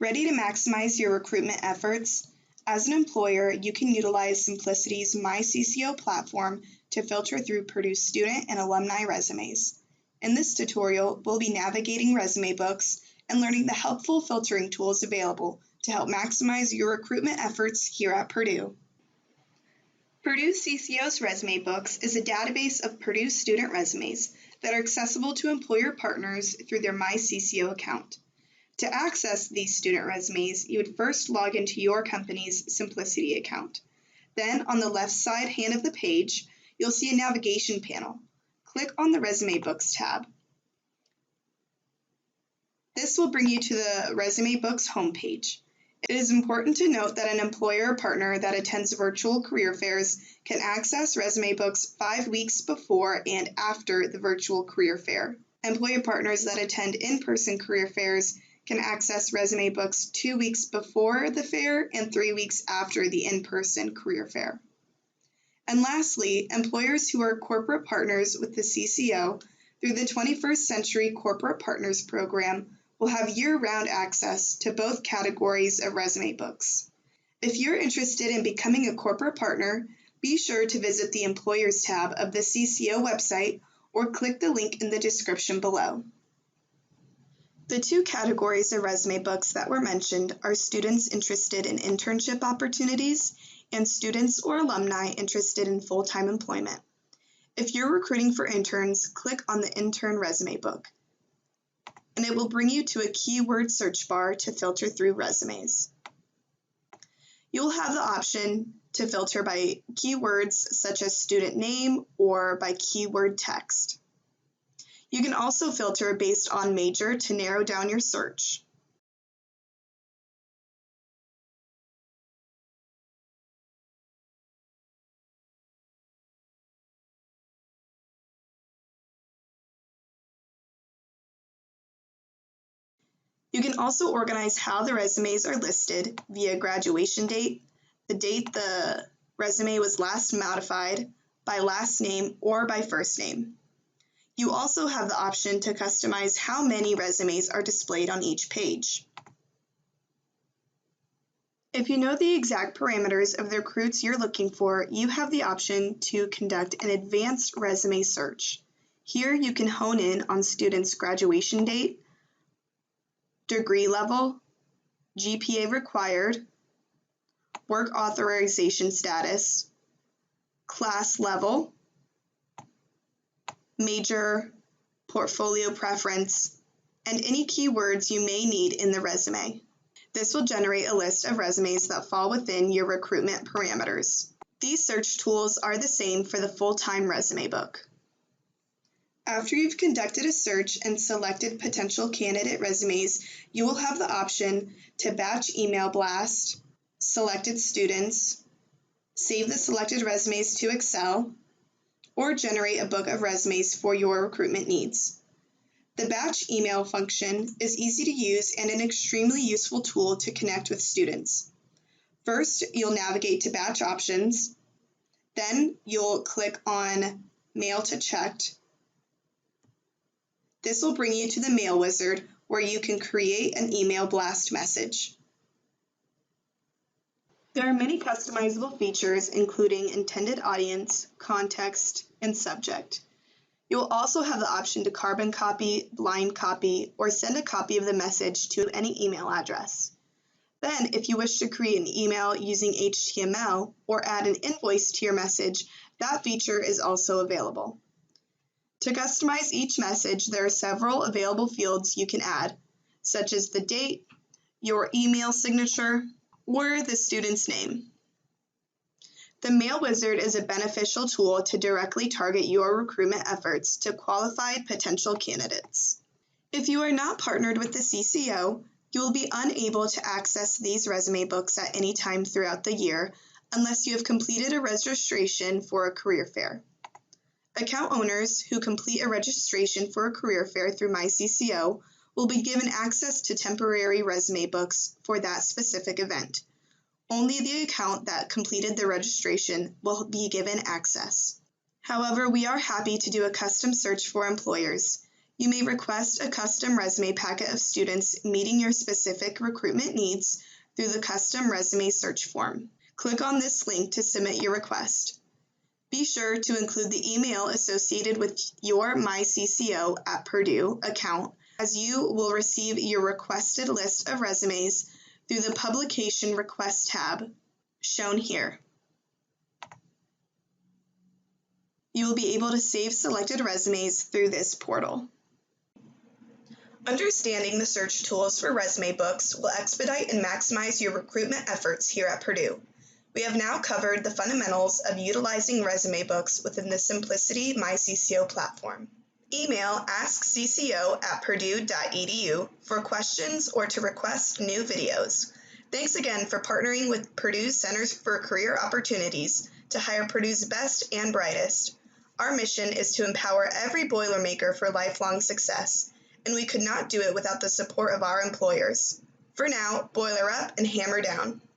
Ready to maximize your recruitment efforts? As an employer, you can utilize Simplicity's myCCO platform to filter through Purdue student and alumni resumes. In this tutorial, we'll be navigating resume books and learning the helpful filtering tools available to help maximize your recruitment efforts here at Purdue. Purdue CCO's Resume Books is a database of Purdue student resumes that are accessible to employer partners through their myCCO account. To access these student resumes, you would first log into your company's Simplicity account. Then, on the left side hand of the page, you'll see a navigation panel. Click on the Resume Books tab. This will bring you to the Resume Books homepage. It is important to note that an employer or partner that attends virtual career fairs can access Resume Books 5 weeks before and after the virtual career fair. Employer partners that attend in-person career fairs can access Resume Books 2 weeks before the fair and 3 weeks after the in-person career fair. And lastly, employers who are corporate partners with the CCO through the 21st Century Corporate Partners Program will have year-round access to both categories of resume books. If you're interested in becoming a corporate partner, be sure to visit the Employers tab of the CCO website or click the link in the description below. The two categories of resume books that were mentioned are students interested in internship opportunities and students or alumni interested in full-time employment. If you're recruiting for interns, click on the Intern Resume Book, and it will bring you to a keyword search bar to filter through resumes. You'll have the option to filter by keywords such as student name or by keyword text. You can also filter based on major to narrow down your search. You can also organize how the resumes are listed via graduation date, the date the resume was last modified, by last name, or by first name. You also have the option to customize how many resumes are displayed on each page. If you know the exact parameters of the recruits you're looking for, you have the option to conduct an advanced resume search. Here you can hone in on students' graduation date, degree level, GPA required, work authorization status, class level, major, portfolio preference, and any keywords you may need in the resume. This will generate a list of resumes that fall within your recruitment parameters. These search tools are the same for the full-time resume book. After you've conducted a search and selected potential candidate resumes, you will have the option to batch email blast selected students, save the selected resumes to Excel, or generate a book of resumes for your recruitment needs. The batch email function is easy to use and an extremely useful tool to connect with students. First, you'll navigate to batch options, then you'll click on Mail to Checked. This will bring you to the Mail Wizard where you can create an email blast message. There are many customizable features including intended audience, context, and subject. You will also have the option to carbon copy, blind copy, or send a copy of the message to any email address. Then, if you wish to create an email using HTML or add an invoice to your message, that feature is also available. To customize each message, there are several available fields you can add, such as the date, your email signature, or the student's name. The Mail Wizard is a beneficial tool to directly target your recruitment efforts to qualified potential candidates. If you are not partnered with the CCO, you will be unable to access these resume books at any time throughout the year unless you have completed a registration for a career fair. Account owners who complete a registration for a career fair through myCCO will be given access to temporary resume books for that specific event. Only the account that completed the registration will be given access. However, we are happy to do a custom search for employers. You may request a custom resume packet of students meeting your specific recruitment needs through the custom resume search form. Click on this link to submit your request. Be sure to include the email associated with your myCCO at Purdue account, as you will receive your requested list of resumes through the Publication Request tab shown here. You will be able to save selected resumes through this portal. Understanding the search tools for resume books will expedite and maximize your recruitment efforts here at Purdue. We have now covered the fundamentals of utilizing resume books within the Simplicity myCCO platform. Email askcco@purdue.edu for questions or to request new videos. Thanks again for partnering with Purdue Centers for Career Opportunities to hire Purdue's best and brightest. Our mission is to empower every Boilermaker for lifelong success, and we could not do it without the support of our employers. For now, boiler up and hammer down.